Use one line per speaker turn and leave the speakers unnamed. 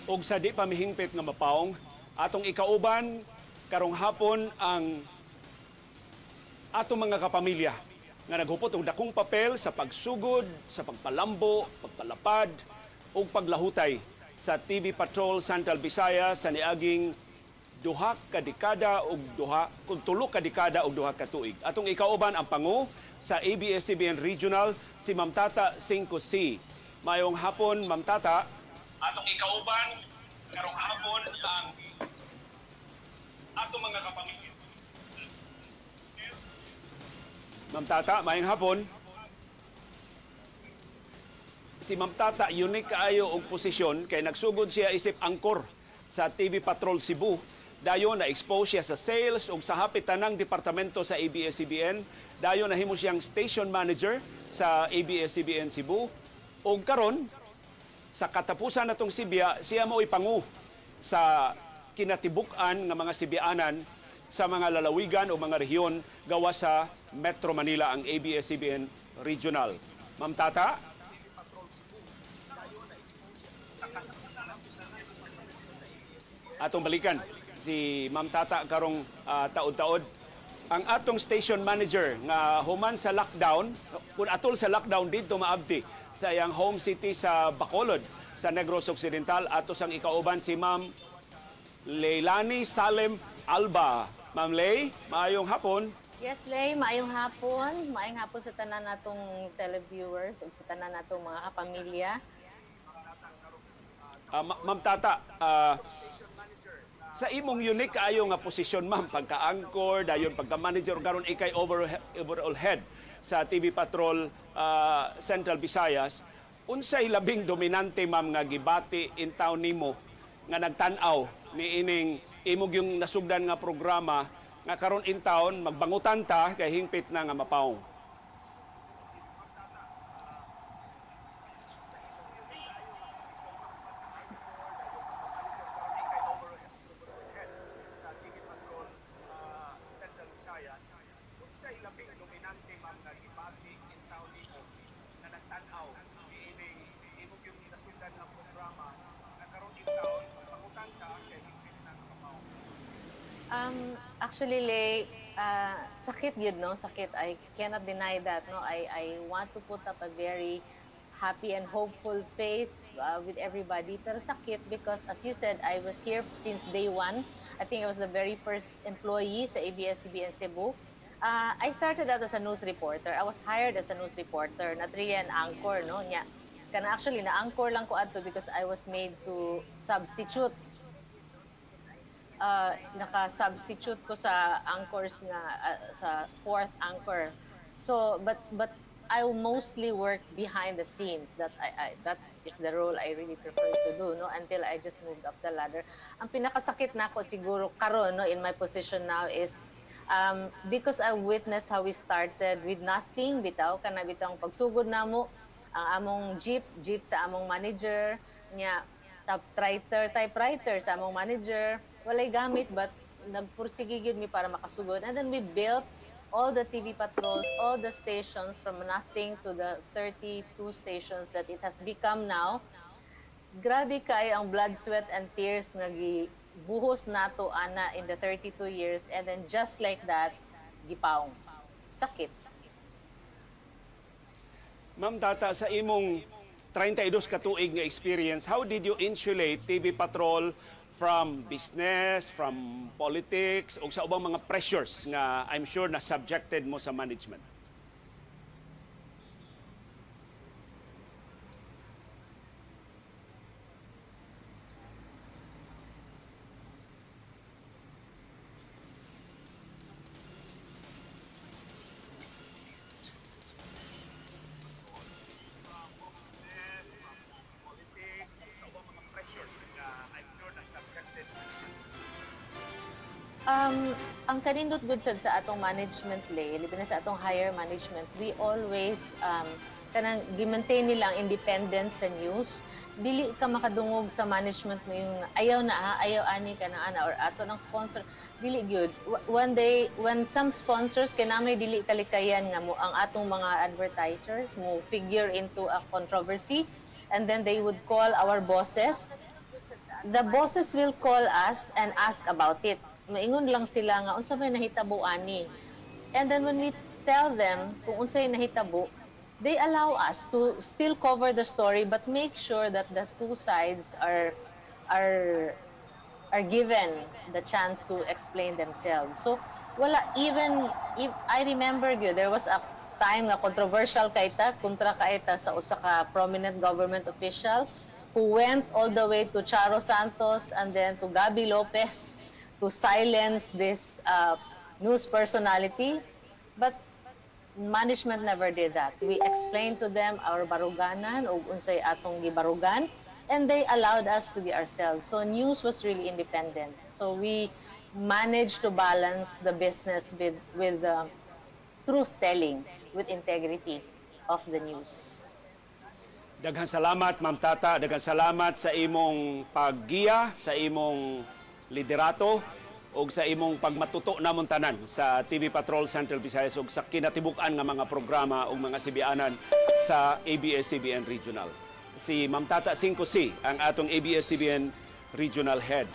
ug sa di pa mihingpit nga mapaong atong ikauban karong hapon ang atong mga kapamilya nga naghupot og dakong papel sa pagsugod, sa pagpalambo, pagpalapad ug paglahutay sa TV Patrol Central Visayas sa niaging duha ka dekada og tulo ka dekada og duha ka tuig. Atong ikauban ang pangu sa ABS-CBN Regional si Ma'am Tata 5C. Mayong hapon, Ma'am Tata. Atong ikauban karong hapon ang atong mga kapamilya. Ma'am Tata, mayong hapon. Si Ma'am Tata, unique kaayo og posisyon kay nagsugod siya isip angkor sa TV Patrol Cebu. Dayon na-expose siya sa sales ug sa hapit tanang departamento sa ABS-CBN. Dayon nahimo siyang station manager sa ABS-CBN Cebu. Ug karon sa katapusan natong Sibya, siya mo'y pangu sa kinatibuk-an nga mga Sibianan sa mga lalawigan o mga rehiyon gawa sa Metro Manila ang ABS-CBN Regional. Ma'am Tata? Atong balikan si Ma'am Tata karong taod-taod. Ang atong station manager nga human sa lockdown, kung atol sa lockdown dito maabti sa iyang home city sa Bacolod, sa Negros Occidental, atos ang ikauban si Ma'am Leilani Salem Alba. Ma'am Lay, maayong hapon.
Yes, Lay, maayong hapon. Maayong hapon sa tanan natong televiewers ug sa tanan natong mga kapamilya.
Ma'am Tata, sa imong unique kaayo nga posisyon, ma'am, pagka-anchor, dayon pagka-manager, karon ikay overall head sa TV Patrol Central Visayas, unsay labing dominante, ma'am, nga gibati in town nimo nga nagtan-aw niining imong yung nasugdan nga programa nga karon in town magbangutan ta kay hingpit na nga mapaong?
Actually, Lay, sakit yun, no? Sakit. I cannot deny that, no? I want to put up a very happy and hopeful face with everybody. Pero sakit because, as you said, I was here since day one. I think I was the very first employee sa ABS-CBN Cebu. I started out as a news reporter. I was hired as a news reporter, not really an anchor, no? Nya. Kana actually, na-anchor lang ko ato because I was made to substitute. Naka-substitute ko sa anchors nga sa fourth anchor. So but I mostly work behind the scenes. That is the role I really prefer to do, no, until I just moved up the ladder. Ang pinakasakit nako siguro karon, no, in my position now is because I witnessed how we started with nothing, bitaw kana bitang pagsugod namo ang among jeep sa among manager nya, typewriter sa among manager, walay gamit but nagpursige gyud mi para makasugod. And then we built all the TV patrols, all the stations from nothing to the 32 stations that it has become now. Grabe kay ang blood, sweat and tears nga gibuhos nato ana in the 32 years, and then just like that gipaong. Sakit.
Ma'am Tata, sa imong 32 ka tuig nga experience, how did you insulate TV Patrol from business, from politics, o sa ubang mga pressures nga I'm sure na subjected mo sa management?
Ang kanindot good sad sa atong management, Lay, libi na sa atong higher management, we always kanang gi-maintain nila ang independence sa news. Dili ka makadungog sa management mo yung ayaw na ayaw ani ka na ana or ato ng sponsor, dili good. One day when some sponsors kanamay dili kalikayan nga mo ang atong mga advertisers mo figure into a controversy, and then they would call our bosses. the bosses will call us and ask about it. Maingon lang sila nga unsa may nahitabo ani. And then when we tell them kung unsay nahitabo, they allow us to still cover the story but make sure that the two sides are given the chance to explain themselves. So wala, even if I remember you, there was a time nga controversial kaita kontra kaita sa usa ka prominent government official who went all the way to Charo Santos and then to Gabi Lopez to silence this news personality, but management never did that. We explained to them our baruganan o unsay atong gibarugan, and they allowed us to be ourselves. So news was really independent. So we managed to balance the business with truth telling, with integrity of the news.
Daghang salamat, Ma'am Tata. Daghang salamat sa imong paggiya, sa imong liderato, o sa imong pagmatuto namon tanan sa TV Patrol Central Visayas ug sa kinatibuk-an nga mga programa ug mga sibianan sa ABS-CBN Regional. Si Ma'am Tata Singcosi ang atong ABS-CBN Regional Head.